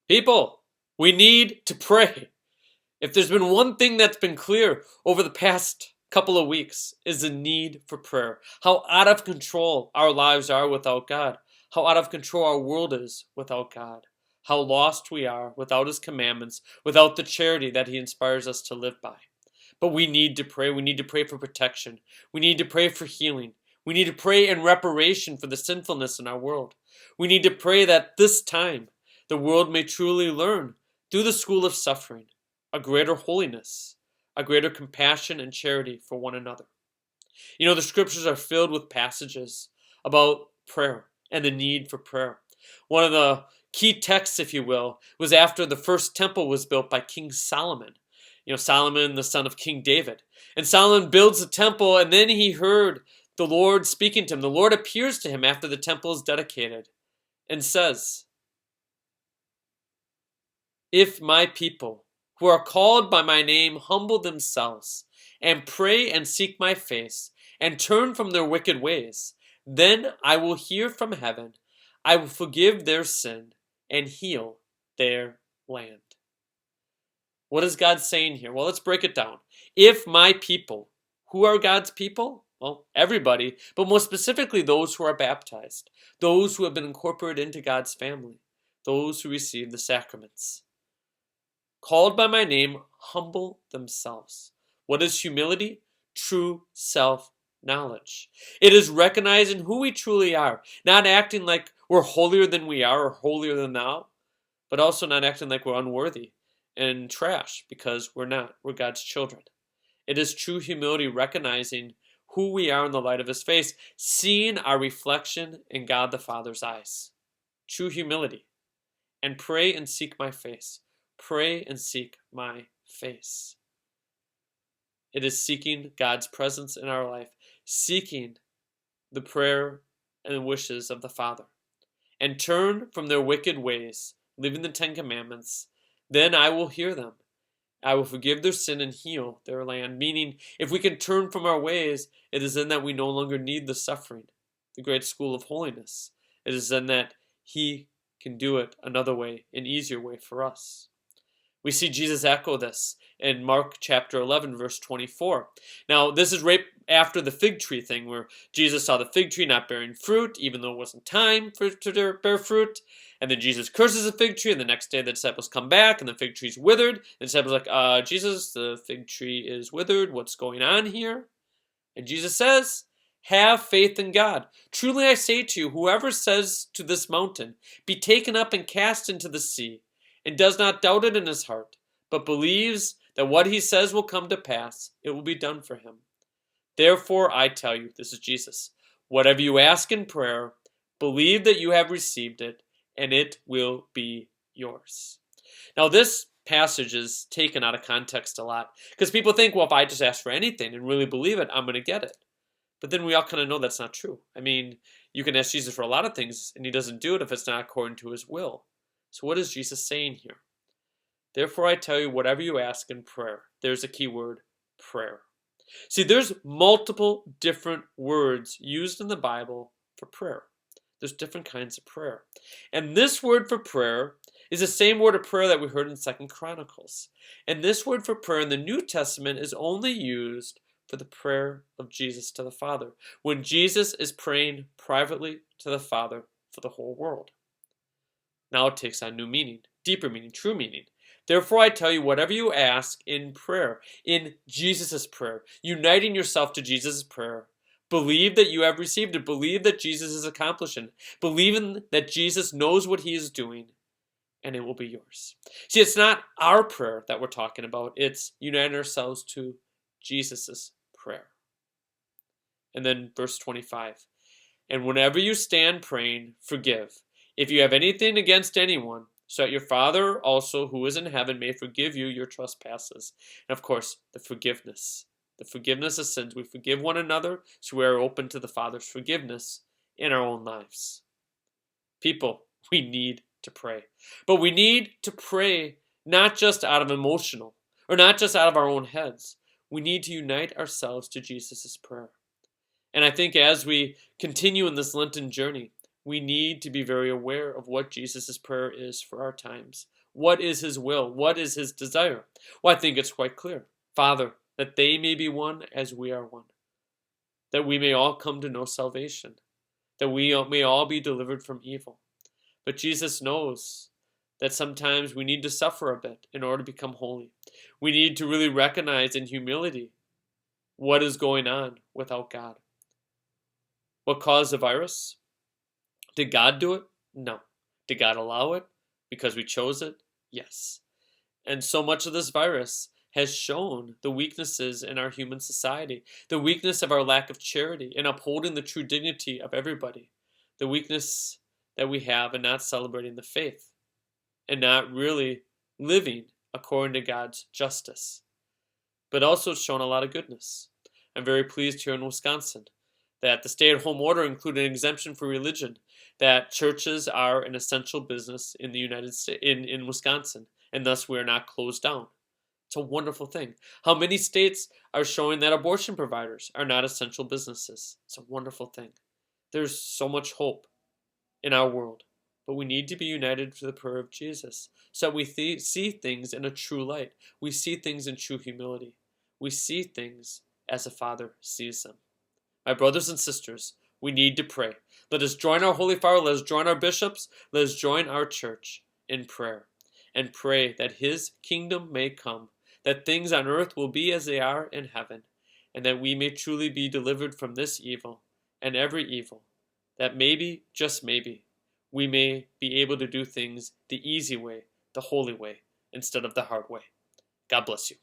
People, we need to pray. If there's been one thing that's been clear over the past couple of weeks is the need for prayer. How out of control our lives are without God. How out of control our world is without God. How lost we are without His commandments, without the charity that He inspires us to live by. But we need to pray. We need to pray for protection. We need to pray for healing. We need to pray in reparation for the sinfulness in our world. We need to pray that this time the world may truly learn through the school of suffering a greater holiness, a greater compassion and charity for one another. You know, the scriptures are filled with passages about prayer and the need for prayer. One of the key texts, if you will, was after the first temple was built by King Solomon. You know, Solomon, the son of King David. And Solomon builds the temple, and then he heard the Lord speaking to him. The Lord appears to him after the temple is dedicated and says, "If my people who are called by my name humble themselves and pray and seek my face and turn from their wicked ways, then I will hear from heaven, I will forgive their sin and heal their land." What is God saying here? Well, let's break it down. If my people, who are God's people? Well, everybody, but more specifically those who are baptized, those who have been incorporated into God's family, those who receive the sacraments. Called by my name, humble themselves. What is humility? True self-knowledge. It is recognizing who we truly are, not acting like we're holier than we are or holier than thou, but also not acting like we're unworthy and trash, because we're not. We're God's children. It is true humility, recognizing who we are in the light of His face, seeing our reflection in God the Father's eyes. True humility. And pray and seek my face. Pray and seek my face. It is seeking God's presence in our life, seeking the prayer and the wishes of the Father, and turn from their wicked ways, living the 10 Commandments. Then I will hear them. I will forgive their sin and heal their land. Meaning, if we can turn from our ways, it is then that we no longer need the suffering, the great school of holiness. It is then that He can do it another way, an easier way for us. We see Jesus echo this in Mark chapter 11, verse 24. Now, this is right after the fig tree thing, where Jesus saw the fig tree not bearing fruit, even though it wasn't time for it to bear fruit. And then Jesus curses the fig tree, and the next day the disciples come back, and the fig tree's withered. And the disciples are like, Jesus, the fig tree is withered. What's going on here? And Jesus says, have faith in God. Truly I say to you, whoever says to this mountain, be taken up and cast into the sea, and does not doubt it in his heart, but believes that what he says will come to pass, it will be done for him. Therefore I tell you, this is Jesus, whatever you ask in prayer, believe that you have received it, and it will be yours. Now this passage is taken out of context a lot, because people think, well, if I just ask for anything and really believe it, I'm going to get it. But then we all kind of know that's not true. I mean, you can ask Jesus for a lot of things, and He doesn't do it if it's not according to His will. So what is Jesus saying here? Therefore I tell you, whatever you ask in prayer, there's a key word, prayer. See, there's multiple different words used in the Bible for prayer. There's different kinds of prayer. And this word for prayer is the same word of prayer that we heard in 2 Chronicles. And this word for prayer in the New Testament is only used for the prayer of Jesus to the Father, when Jesus is praying privately to the Father for the whole world. Now it takes on new meaning, deeper meaning, true meaning. Therefore I tell you, whatever you ask in prayer, in Jesus' prayer, uniting yourself to Jesus' prayer, believe that you have received it. Believe that Jesus is accomplishing. Believe that Jesus knows what He is doing, and it will be yours. See, it's not our prayer that we're talking about. It's uniting ourselves to Jesus' prayer. And then verse 25. And whenever you stand praying, forgive, if you have anything against anyone, so that your Father also who is in heaven may forgive you your trespasses. And of course, the forgiveness of sins. We forgive one another, so we are open to the Father's forgiveness in our own lives. People, we need to pray. But we need to pray not just out of emotional, or not just out of our own heads. We need to unite ourselves to Jesus' prayer. And I think as we continue in this Lenten journey, we need to be very aware of what Jesus' prayer is for our times. What is his will? What is his desire? Well, I think it's quite clear. Father, that they may be one as we are one. That we may all come to know salvation. That we may all be delivered from evil. But Jesus knows that sometimes we need to suffer a bit in order to become holy. We need to really recognize in humility what is going on without God. What caused the virus? Did God do it? No. Did God allow it because we chose it? Yes. And so much of this virus has shown the weaknesses in our human society, the weakness of our lack of charity in upholding the true dignity of everybody, the weakness that we have in not celebrating the faith and not really living according to God's justice. But also it's shown a lot of goodness. I'm very pleased here in Wisconsin that the stay-at-home order included an exemption for religion, that churches are an essential business in the United States, in Wisconsin, and thus we are not closed down. It's a wonderful thing. How many states are showing that abortion providers are not essential businesses? It's a wonderful thing. There's so much hope in our world, but we need to be united to the prayer of Jesus so that we see things in a true light. We see things in true humility. We see things as a Father sees them. My brothers and sisters, we need to pray. Let us join our Holy Father, let us join our bishops, let us join our church in prayer and pray that his kingdom may come, that things on earth will be as they are in heaven, and that we may truly be delivered from this evil and every evil, that maybe, just maybe, we may be able to do things the easy way, the holy way, instead of the hard way. God bless you.